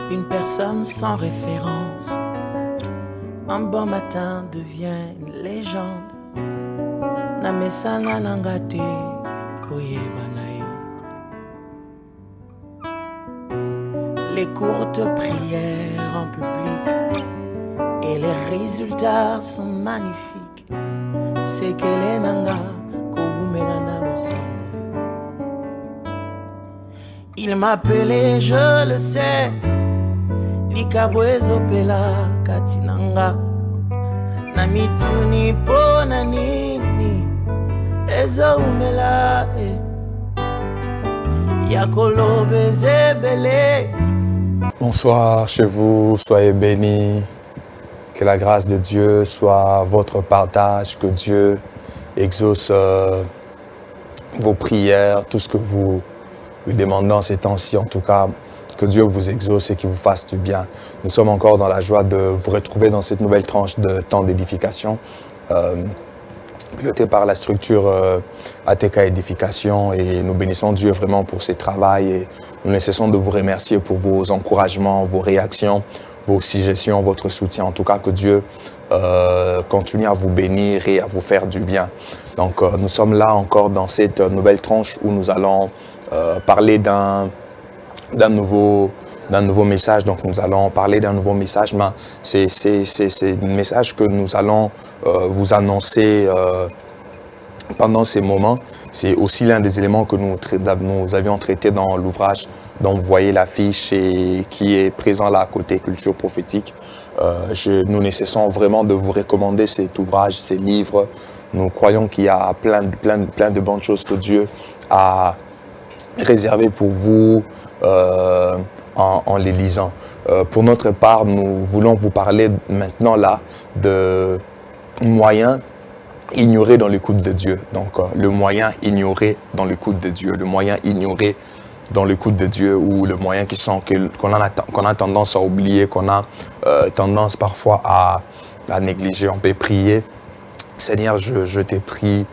Une personne sans référence, un bon matin devient une légende. Namesana nangate koyebanae. Les courtes prières en public et les résultats sont magnifiques. C'est qu'elle est nanga koumenana no. Il m'appelait, je le sais, Likabwezo pela katinanga. Namituni pona nini, ezo umela yakolobe zebele. Bonsoir chez vous, soyez bénis. Que la grâce de Dieu soit votre partage, que Dieu exauce vos prières, tout ce que vous lui demandez en ces temps-ci, en tout cas, que Dieu vous exauce et qu'il vous fasse du bien. Nous sommes encore dans la joie de vous retrouver dans cette nouvelle tranche de temps d'édification, pilotée par la structure ATK Édification, et nous bénissons Dieu vraiment pour ses travail et nous ne cessons de vous remercier pour vos encouragements, vos réactions, vos suggestions, votre soutien. En tout cas, que Dieu continue à vous bénir et à vous faire du bien. Donc, nous sommes là encore dans cette nouvelle tranche où nous allons parler d'un nouveau message. Donc nous allons parler d'un nouveau message, mais c'est un message que nous allons vous annoncer pendant ces moments. C'est aussi l'un des éléments que nous avions traité dans l'ouvrage dont vous voyez l'affiche et qui est présent là à côté, Culture prophétique. Nous ne cessons vraiment de vous recommander cet ouvrage, ces livres. Nous croyons qu'il y a plein de bonnes choses que Dieu a réservé pour vous en les lisant. Pour notre part, nous voulons vous parler maintenant là de moyens ignorés dans l'écoute de Dieu. Donc le moyen ignoré dans l'écoute de Dieu, le moyen ignoré dans l'écoute de Dieu, ou le moyen qu'on a tendance à oublier, qu'on a tendance parfois à négliger. On peut prier: Seigneur, je t'ai prie,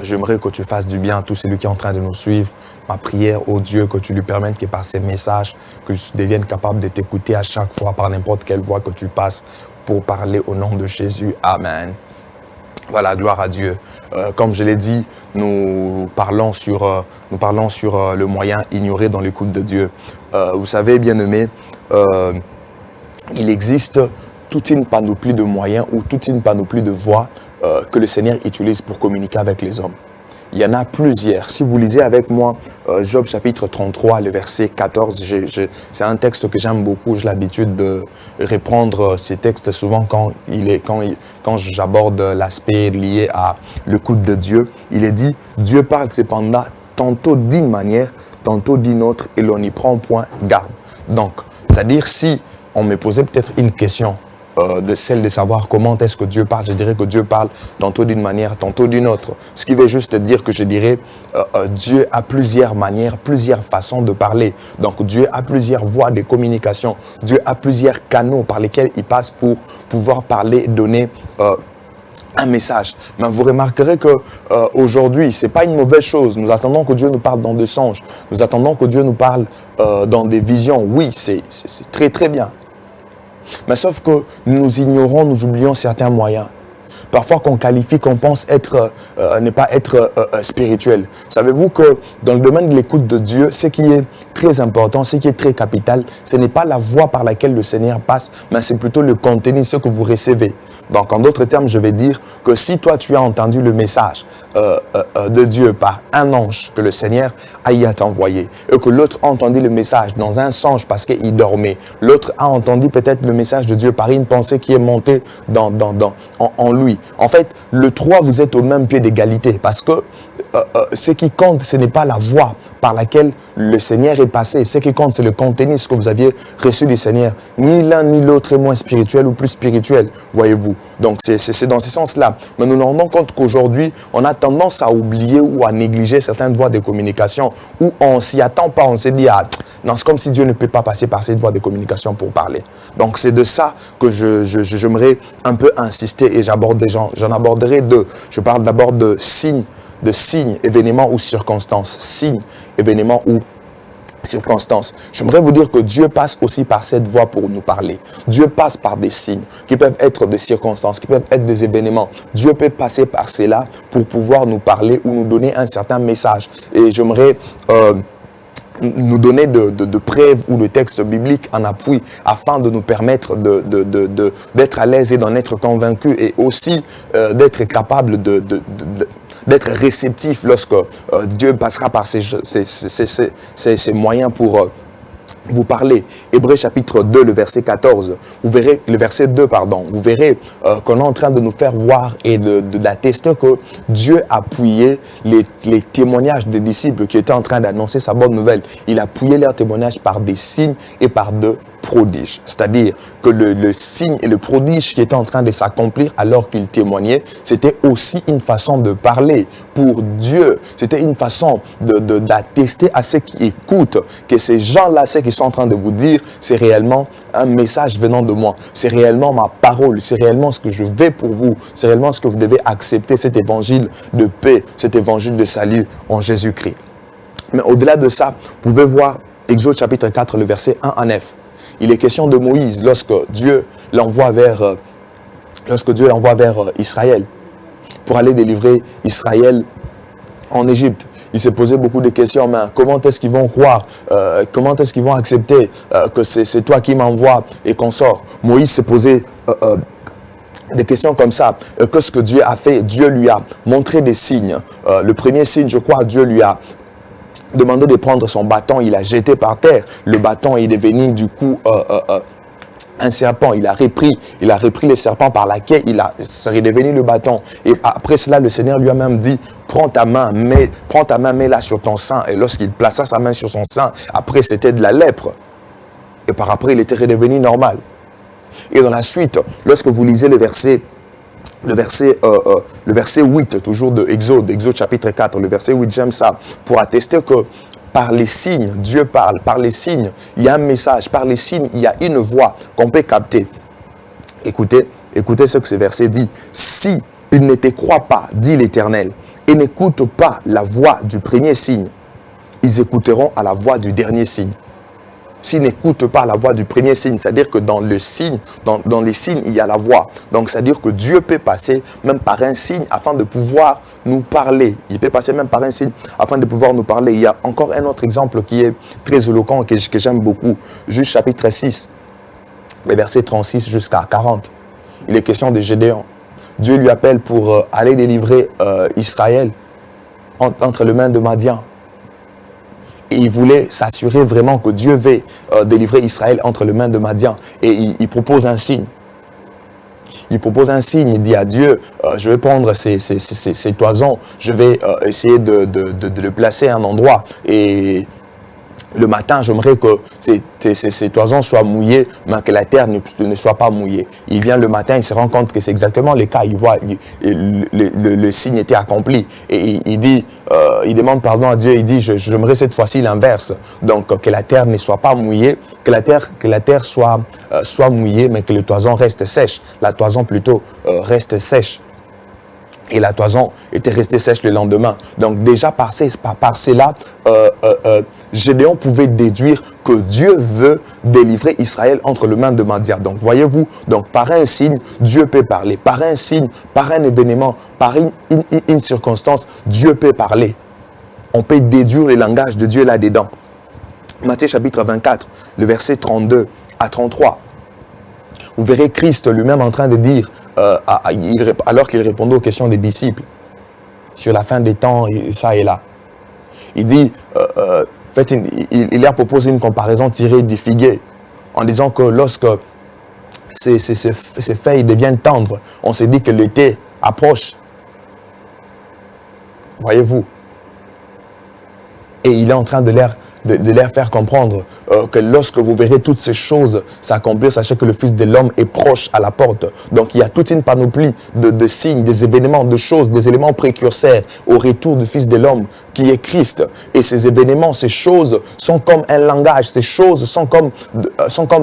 j'aimerais que tu fasses du bien à tout celui qui est en train de nous suivre. Ma prière, ô Dieu, que tu lui permettes que par ces messages, que tu deviennes capable de t'écouter à chaque fois par n'importe quelle voie que tu passes pour parler au nom de Jésus. Amen. Voilà, gloire à Dieu. Comme je l'ai dit, nous parlons sur le moyen ignoré dans l'écoute de Dieu. Vous savez, bien-aimés, il existe toute une panoplie de moyens ou toute une panoplie de voies que le Seigneur utilise pour communiquer avec les hommes. Il y en a plusieurs. Si vous lisez avec moi Job chapitre 33, le verset 14, c'est un texte que j'aime beaucoup. J'ai l'habitude de reprendre ces textes souvent quand j'aborde l'aspect lié à l'écoute de Dieu. Il est dit: Dieu parle cependant tantôt d'une manière, tantôt d'une autre, et l'on n'y prend point garde. Donc, c'est-à-dire, si on me posait peut-être une question de celle de savoir comment est-ce que Dieu parle, je dirais que Dieu parle tantôt d'une manière, tantôt d'une autre. Ce qui veut juste dire que je dirais Dieu a plusieurs manières, plusieurs façons de parler. Donc Dieu a plusieurs voies de communication. Dieu a plusieurs canaux par lesquels il passe pour pouvoir parler, donner un message. Mais vous remarquerez que aujourd'hui, c'est pas une mauvaise chose. Nous attendons que Dieu nous parle dans des songes. Nous attendons que Dieu nous parle dans des visions. Oui, c'est très très bien. Mais sauf que nous ignorons, nous oublions certains moyens. Parfois qu'on qualifie, qu'on pense ne pas être spirituel. Savez-vous que dans le domaine de l'écoute de Dieu, ce qui est très important, ce qui est très capital, ce n'est pas la voie par laquelle le Seigneur passe, mais c'est plutôt le contenu, ce que vous recevez. Donc en d'autres termes, je vais dire que si toi tu as entendu le message de Dieu par un ange que le Seigneur a envoyé, et que l'autre a entendu le message dans un songe parce qu'il dormait, l'autre a entendu peut-être le message de Dieu par une pensée qui est montée en lui. En fait, le trois, vous êtes au même pied d'égalité, parce que ce qui compte, ce n'est pas la voie par laquelle le Seigneur est passé. Ce qui compte, c'est le contenu, ce que vous aviez reçu du Seigneur. Ni l'un ni l'autre est moins spirituel ou plus spirituel, voyez-vous. Donc, c'est dans ce sens-là. Mais nous nous rendons compte qu'aujourd'hui, on a tendance à oublier ou à négliger certaines voies de communication où on s'y attend pas. On s'est dit, ah, non, c'est comme si Dieu ne peut pas passer par cette voie de communication pour parler. Donc, c'est de ça que j'aimerais un peu insister et j'en aborderai deux. Je parle d'abord de signes, événements ou circonstances. Signes, événements ou circonstances. J'aimerais vous dire que Dieu passe aussi par cette voie pour nous parler. Dieu passe par des signes qui peuvent être des circonstances, qui peuvent être des événements. Dieu peut passer par cela pour pouvoir nous parler ou nous donner un certain message. Et j'aimerais nous donner de preuves ou de textes bibliques en appui afin de nous permettre d'être à l'aise et d'en être convaincus et aussi d'être capable d'être réceptif lorsque Dieu passera par ces moyens pour vous parler. Hébreux chapitre 2, le verset 14, vous verrez, le verset 2, pardon, vous verrez qu'on est en train de nous faire voir et d'attester que Dieu a appuyé les témoignages des disciples qui étaient en train d'annoncer sa bonne nouvelle. Il a appuyé leurs témoignages par des signes et par de prodiges. C'est-à-dire que le signe et le prodige qui était en train de s'accomplir alors qu'il témoignait, c'était aussi une façon de parler pour Dieu. C'était une façon d'attester à ceux qui écoutent que ces gens-là, ceux qui sont en train de vous dire, c'est réellement un message venant de moi. C'est réellement ma parole. C'est réellement ce que je vais pour vous. C'est réellement ce que vous devez accepter, cet évangile de paix, cet évangile de salut en Jésus-Christ. Mais au-delà de ça, vous pouvez voir Exode chapitre 4, le verset 1 à 9. Il est question de Moïse lorsque Dieu l'envoie vers Israël pour aller délivrer Israël en Égypte. Il s'est posé beaucoup de questions, mais comment est-ce qu'ils vont croire, comment est-ce qu'ils vont accepter que c'est toi qui m'envoies et qu'on sort. Moïse s'est posé des questions comme ça. Qu'est-ce que Dieu a fait? Dieu lui a montré des signes. Le premier signe, je crois, Dieu lui a demandé de prendre son bâton, il a jeté par terre. Le bâton est devenu du coup un serpent. Il a repris les serpents par la queue, ça est devenu le bâton. Et après cela, le Seigneur lui a même dit, prends ta main, mets-la sur ton sein. Et lorsqu'il plaça sa main sur son sein, après c'était de la lèpre. Et par après, il était redevenu normal. Et dans la suite, lorsque vous lisez le verset 8, toujours de Exode chapitre 4, le verset 8, j'aime ça, pour attester que par les signes, Dieu parle, par les signes, il y a un message, par les signes, il y a une voix qu'on peut capter. Écoutez ce que ce verset dit. Si ils ne te croient pas, dit l'Éternel, et n'écoutent pas la voix du premier signe, ils écouteront à la voix du dernier signe. S'ils n'écoutent pas la voix du premier signe, c'est-à-dire que dans le signe, dans les signes, il y a la voix. Donc, c'est-à-dire que Dieu peut passer même par un signe afin de pouvoir nous parler. Il peut passer même par un signe afin de pouvoir nous parler. Il y a encore un autre exemple qui est très éloquent, que j'aime beaucoup. Juge chapitre 6, les versets 36 jusqu'à 40. Il est question de Gédéon. Dieu lui appelle pour aller délivrer Israël entre les mains de Madian. Et il voulait s'assurer vraiment que Dieu veut délivrer Israël entre les mains de Madian. Et il propose un signe. Il propose un signe, il dit à Dieu, je vais prendre ces toisons, je vais essayer de le placer à un endroit. Et le matin, j'aimerais que ces toisons soient mouillées, mais que la terre ne soit pas mouillée. Il vient le matin, il se rend compte que c'est exactement le cas. Il voit le signe était accompli. Et il demande pardon à Dieu. Il dit, j'aimerais cette fois-ci l'inverse. Donc, que la terre ne soit pas mouillée, que la terre soit mouillée, mais que le toison reste sèche. La toison plutôt reste sèche. Et la toison était restée sèche le lendemain. Donc déjà par cela, Gédéon pouvait déduire que Dieu veut délivrer Israël entre les mains de Madian. Donc voyez-vous, donc par un signe, Dieu peut parler. Par un signe, par un événement, par une circonstance, Dieu peut parler. On peut déduire le langage de Dieu là-dedans. Matthieu chapitre 24, le verset 32 à 33. Vous verrez Christ lui-même en train de dire, alors qu'il répondait aux questions des disciples sur la fin des temps, et ça et là. Il dit, il leur propose une comparaison tirée du figuier en disant que lorsque ces feuilles deviennent tendres, on se dit que l'été approche. Voyez-vous. Et il est en train de leur faire comprendre que lorsque vous verrez toutes ces choses s'accomplir, sachez que le Fils de l'homme est proche à la porte. Donc il y a toute une panoplie de signes, des événements, de choses, des éléments précurseurs au retour du Fils de l'homme qui est Christ. Et ces événements, ces choses sont comme un langage, ces choses sont comme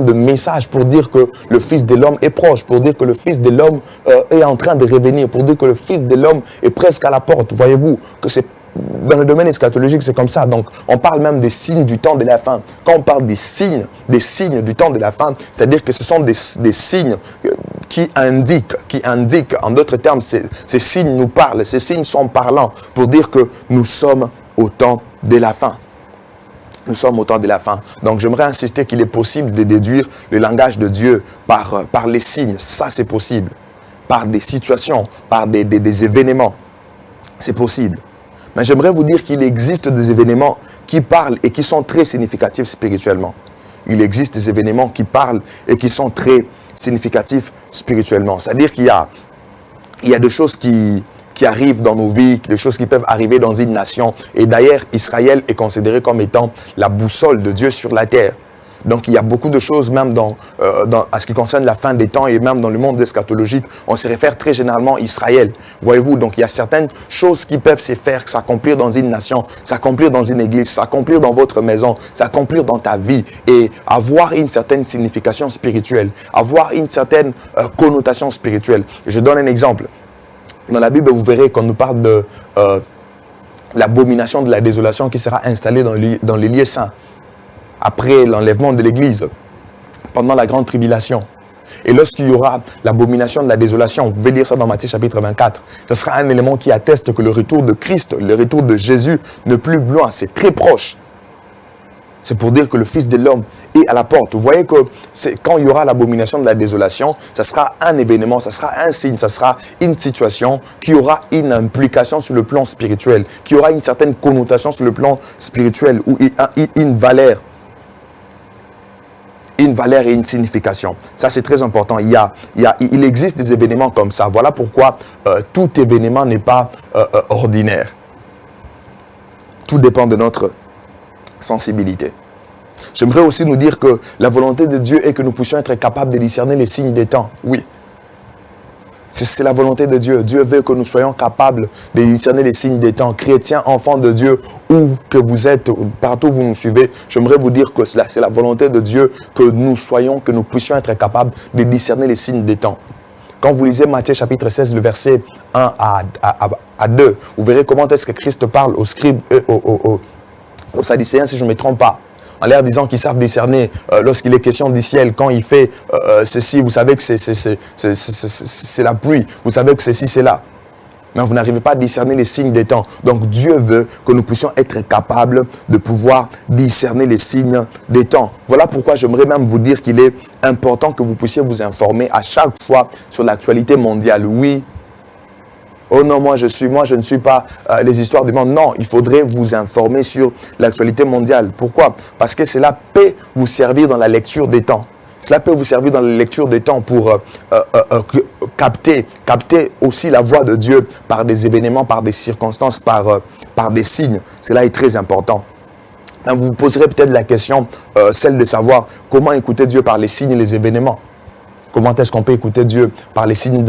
de messages pour dire que le Fils de l'homme est proche, pour dire que le Fils de l'homme est en train de revenir, pour dire que le Fils de l'homme est presque à la porte. Voyez-vous que c'est dans le domaine eschatologique, c'est comme ça. Donc, on parle même des signes du temps de la fin. Quand on parle des signes du temps de la fin, c'est-à-dire que ce sont des signes qui indiquent, en d'autres termes, ces signes nous parlent, ces signes sont parlants pour dire que nous sommes au temps de la fin. Nous sommes au temps de la fin. Donc, j'aimerais insister qu'il est possible de déduire le langage de Dieu par les signes. Ça, c'est possible. Par des situations, par des événements. C'est possible. Mais j'aimerais vous dire qu'il existe des événements qui parlent et qui sont très significatifs spirituellement. Il existe des événements qui parlent et qui sont très significatifs spirituellement. C'est-à-dire qu'il y a des choses qui arrivent dans nos vies, des choses qui peuvent arriver dans une nation. Et d'ailleurs, Israël est considéré comme étant la boussole de Dieu sur la terre. Donc, il y a beaucoup de choses, même à ce qui concerne la fin des temps et même dans le monde eschatologique, on se réfère très généralement à Israël. Voyez-vous, donc il y a certaines choses qui peuvent se faire, s'accomplir dans une nation, s'accomplir dans une église, s'accomplir dans votre maison, s'accomplir dans ta vie et avoir une certaine signification spirituelle, avoir une certaine connotation spirituelle. Je donne un exemple. Dans la Bible, vous verrez qu'on nous parle de l'abomination de la désolation qui sera installée dans les lieux saints après l'enlèvement de l'Église, pendant la grande tribulation. Et lorsqu'il y aura l'abomination de la désolation, vous pouvez lire ça dans Matthieu chapitre 24, ce sera un élément qui atteste que le retour de Christ, le retour de Jésus n'est plus loin, c'est très proche. C'est pour dire que le Fils de l'homme est à la porte. Vous voyez que quand il y aura l'abomination de la désolation, ça sera un événement, ça sera un signe, ça sera une situation qui aura une implication sur le plan spirituel, qui aura une certaine connotation sur le plan spirituel ou une valeur et une signification. Ça, c'est très important. Il existe des événements comme ça. Voilà pourquoi tout événement n'est pas ordinaire. Tout dépend de notre sensibilité. J'aimerais aussi nous dire que la volonté de Dieu est que nous puissions être capables de discerner les signes des temps. Oui. C'est la volonté de Dieu. Dieu veut que nous soyons capables de discerner les signes des temps. Chrétiens, enfants de Dieu, où que vous êtes, partout où vous nous suivez, j'aimerais vous dire que c'est la volonté de Dieu que nous puissions être capables de discerner les signes des temps. Quand vous lisez Matthieu chapitre 16, le verset 1 à 2, vous verrez comment est-ce que Christ parle aux scribes et aux Sadducéens, si je ne me trompe pas. En leur disant qu'ils savent discerner lorsqu'il est question du ciel, quand il fait ceci, vous savez que c'est la pluie, vous savez que ceci, c'est là. Mais vous n'arrivez pas à discerner les signes des temps. Donc Dieu veut que nous puissions être capables de pouvoir discerner les signes des temps. Voilà pourquoi j'aimerais même vous dire qu'il est important que vous puissiez vous informer à chaque fois sur l'actualité mondiale. Oui. Oh non, moi je ne suis pas les histoires du monde. Non, il faudrait vous informer sur l'actualité mondiale. Pourquoi? Parce que cela peut vous servir dans la lecture des temps. Cela peut vous servir dans la lecture des temps pour capter aussi la voix de Dieu par des événements, par des circonstances, par des signes. Cela est très important. Vous vous poserez peut-être la question, celle de savoir comment écouter Dieu par les signes et les événements. Comment est-ce qu'on peut écouter Dieu par les signes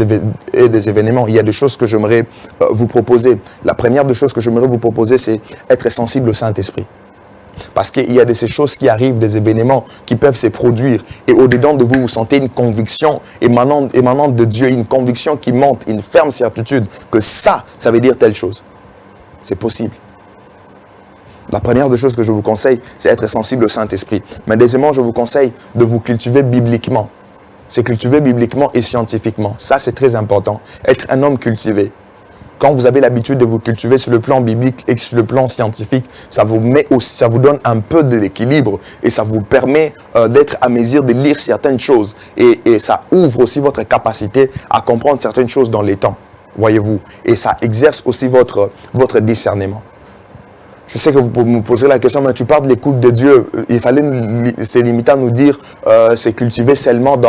et des événements? Il y a des choses que j'aimerais vous proposer. La première des choses que j'aimerais vous proposer, c'est être sensible au Saint-Esprit. Parce qu'il y a de ces choses qui arrivent, des événements qui peuvent se produire. Et au-dedans de vous, vous sentez une conviction émanante de Dieu, une conviction qui monte, une ferme certitude que ça veut dire telle chose. C'est possible. La première des choses que je vous conseille, c'est être sensible au Saint-Esprit. Mais deuxièmement, je vous conseille de vous cultiver bibliquement. C'est cultiver bibliquement et scientifiquement. Ça, c'est très important. Être un homme cultivé. Quand vous avez l'habitude de vous cultiver sur le plan biblique et sur le plan scientifique, ça vous donne un peu de l'équilibre et ça vous permet d'être à mesure de lire certaines choses. Et ça ouvre aussi votre capacité à comprendre certaines choses dans les temps. Voyez-vous. Et ça exerce aussi votre discernement. Je sais que vous me posez la question, mais tu parles de l'écoute de Dieu. Il fallait se limiter à nous dire c'est cultiver seulement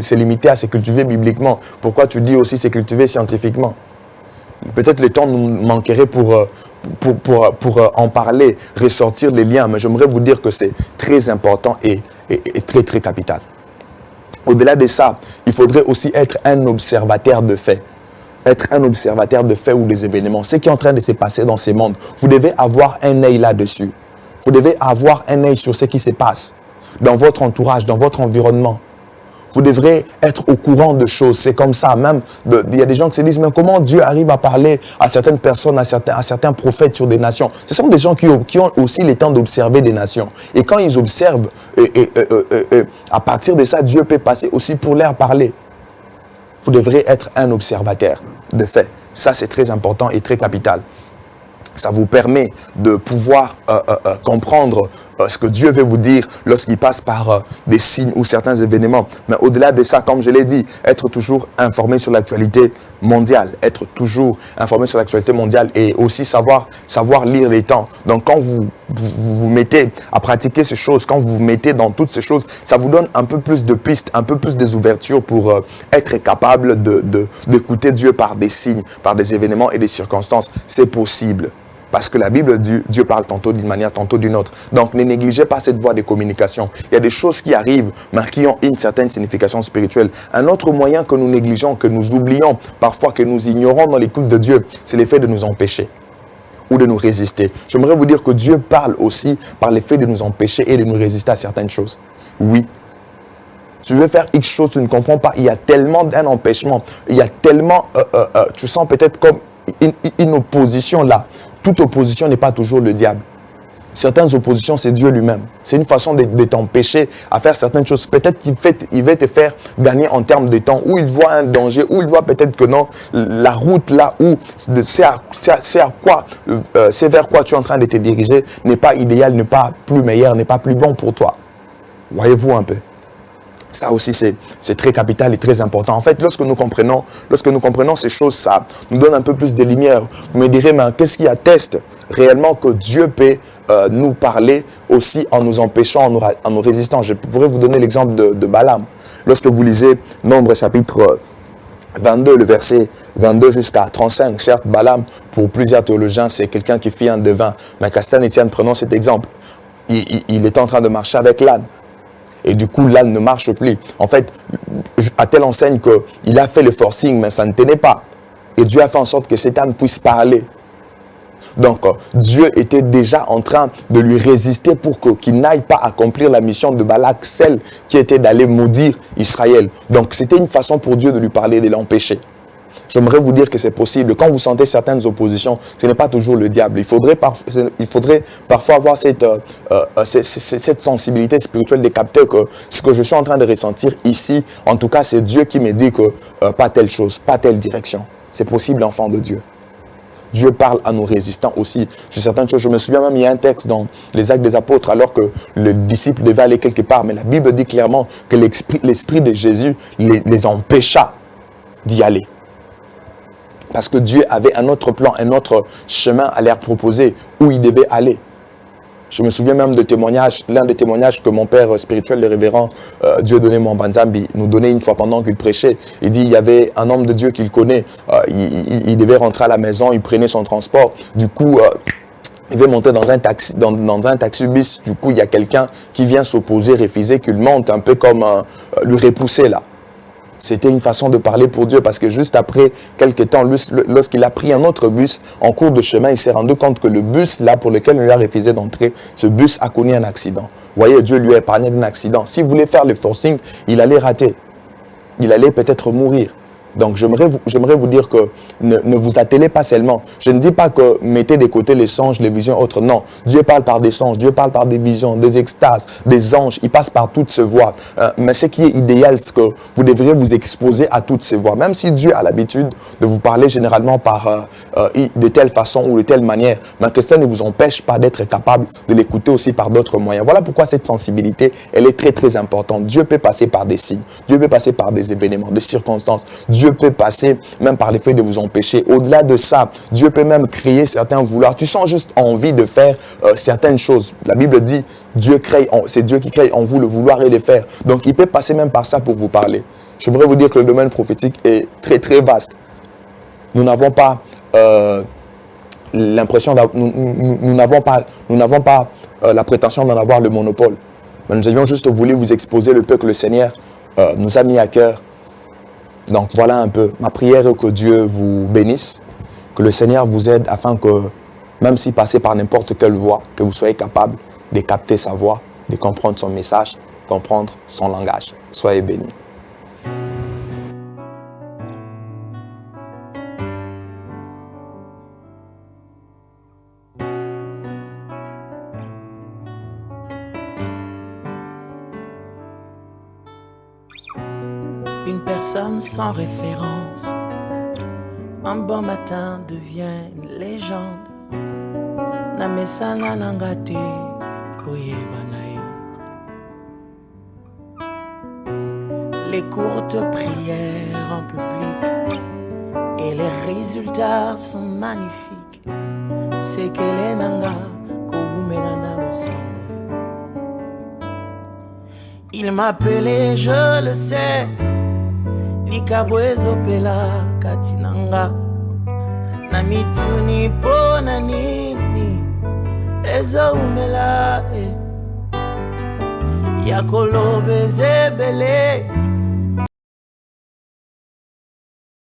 c'est limité à se cultiver bibliquement. Pourquoi tu dis aussi c'est cultiver scientifiquement? Peut-être le temps nous manquerait pour en parler, ressortir les liens, mais j'aimerais vous dire que c'est très important et très très capital. Au-delà de ça, il faudrait aussi être un observateur de faits. Être un observateur de faits ou des événements. Ce qui est en train de se passer dans ces mondes, vous devez avoir un œil là-dessus. Vous devez avoir un œil sur ce qui se passe dans votre entourage, dans votre environnement. Vous devrez être au courant de choses. C'est comme ça. Même, il y a des gens qui se disent, mais comment Dieu arrive à parler à certaines personnes, à certains prophètes sur des nations? Ce sont des gens qui ont aussi le temps d'observer des nations. Et quand ils observent, à partir de ça, Dieu peut passer aussi pour leur parler. Vous devrez être un observateur de fait. Ça, c'est très important et très capital. Ça vous permet de pouvoir comprendre ce que Dieu veut vous dire lorsqu'il passe par des signes ou certains événements. Mais au-delà de ça, comme je l'ai dit, être toujours informé sur l'actualité mondiale. Être toujours informé sur l'actualité mondiale et aussi savoir lire les temps. Donc quand vous vous mettez à pratiquer ces choses, quand vous vous mettez dans toutes ces choses, ça vous donne un peu plus de pistes, un peu plus des ouvertures pour être capable d'écouter Dieu par des signes, par des événements et des circonstances. C'est possible. Parce que la Bible dit, Dieu parle tantôt d'une manière, tantôt d'une autre. Donc, ne négligez pas cette voie de communication. Il y a des choses qui arrivent, mais qui ont une certaine signification spirituelle. Un autre moyen que nous négligeons, que nous oublions, parfois que nous ignorons dans l'écoute de Dieu, c'est l'effet de nous empêcher ou de nous résister. J'aimerais vous dire que Dieu parle aussi par l'effet de nous empêcher et de nous résister à certaines choses. Oui. Tu veux faire X chose, tu ne comprends pas. Il y a tellement d'un empêchement. Il y a tellement, tu sens peut-être comme une opposition là. Toute opposition n'est pas toujours le diable. Certaines oppositions, c'est Dieu lui-même. C'est une façon de t'empêcher à faire certaines choses. Peut-être qu'il va te faire gagner en termes de temps, où il voit un danger, où il voit peut-être que non, la route là où c'est vers quoi tu es en train de te diriger n'est pas idéal, n'est pas plus meilleur, n'est pas plus bon pour toi. Voyez-vous un peu. Ça aussi, c'est très capital et très important. En fait, lorsque nous comprenons ces choses, ça nous donne un peu plus de lumière. Vous me direz, mais qu'est-ce qui atteste réellement que Dieu peut nous parler aussi en nous empêchant, en nous résistant? Je pourrais vous donner l'exemple de Balaam. Lorsque vous lisez Nombre chapitre 22, le verset 22 jusqu'à 35, certes, Balaam, pour plusieurs théologiens, c'est quelqu'un qui fit un devin. Mais Castan Etienne, prenons cet exemple. Il est en train de marcher avec l'âne. Et du coup, l'âne ne marche plus. En fait, à telle enseigne qu'il a fait le forcing, mais ça ne tenait pas. Et Dieu a fait en sorte que cet âne puisse parler. Donc, Dieu était déjà en train de lui résister pour qu'il n'aille pas accomplir la mission de Balak, celle qui était d'aller maudire Israël. Donc, c'était une façon pour Dieu de lui parler, de l'empêcher. J'aimerais vous dire que c'est possible. Quand vous sentez certaines oppositions, ce n'est pas toujours le diable. Il faudrait parfois avoir cette sensibilité spirituelle de capter que ce que je suis en train de ressentir ici, en tout cas, c'est Dieu qui me dit que pas telle chose, pas telle direction. C'est possible, enfant de Dieu. Dieu parle à nos résistants aussi sur certaines choses. Je me souviens même, il y a un texte dans les Actes des Apôtres, alors que le disciple devait aller quelque part. Mais la Bible dit clairement que l'esprit de Jésus les empêcha d'y aller. Parce que Dieu avait un autre plan, un autre chemin à leur proposer où ils devaient aller. Je me souviens même de témoignages, l'un des témoignages que mon père spirituel, le révérend Dieudonné Mwambanzambi, nous donnait une fois pendant qu'il prêchait. Il dit, il y avait un homme de Dieu qu'il connaît, il devait rentrer à la maison, il prenait son transport. Du coup, il veut monter dans un taxi, dans un taxi-bus. Du coup, il y a quelqu'un qui vient s'opposer, refuser qu'il monte, un peu comme lui repousser là. C'était une façon de parler pour Dieu parce que juste après quelques temps, lorsqu'il a pris un autre bus, en cours de chemin, il s'est rendu compte que le bus là pour lequel il lui a refusé d'entrer, ce bus a connu un accident. Vous voyez, Dieu lui a épargné d'un accident. S'il voulait faire le forcing, il allait rater. Il allait peut-être mourir. Donc, j'aimerais vous dire que ne vous attelez pas seulement. Je ne dis pas que mettez de côté les songes, les visions autres. Non, Dieu parle par des songes, Dieu parle par des visions, des extases, des anges. Il passe par toutes ces voies. Mais ce qui est idéal, c'est que vous devriez vous exposer à toutes ces voies. Même si Dieu a l'habitude de vous parler généralement par de telle façon ou de telle manière, mais que cela ne vous empêche pas d'être capable de l'écouter aussi par d'autres moyens. Voilà pourquoi cette sensibilité, elle est très très importante. Dieu peut passer par des signes, Dieu peut passer par des événements, des circonstances. Dieu peut passer même par l'effet de vous empêcher. Au-delà de ça, Dieu peut même créer certains vouloirs. Tu sens juste envie de faire certaines choses. La Bible dit, c'est Dieu qui crée en vous le vouloir et le faire. Donc, il peut passer même par ça pour vous parler. Je voudrais vous dire que le domaine prophétique est très très vaste. Nous n'avons pas l'impression, nous n'avons pas la prétention d'en avoir le monopole. Mais nous avions juste voulu vous exposer le peu que le Seigneur nous a mis à cœur. Donc voilà un peu, ma prière est que Dieu vous bénisse, que le Seigneur vous aide afin que, même si passez par n'importe quelle voie, que vous soyez capable de capter sa voix, de comprendre son message, comprendre son langage. Soyez bénis. une personne sans référence. Un bon matin devient une légende. Namesana nangate koyebanae. Les courtes prières en public et les résultats sont magnifiques. C'est que les nanga koumenana l'ensemble. Il m'appelait, je le sais, Likabwezo pela katinanga. Namituni pona nini Eza umela Yakolobe zebele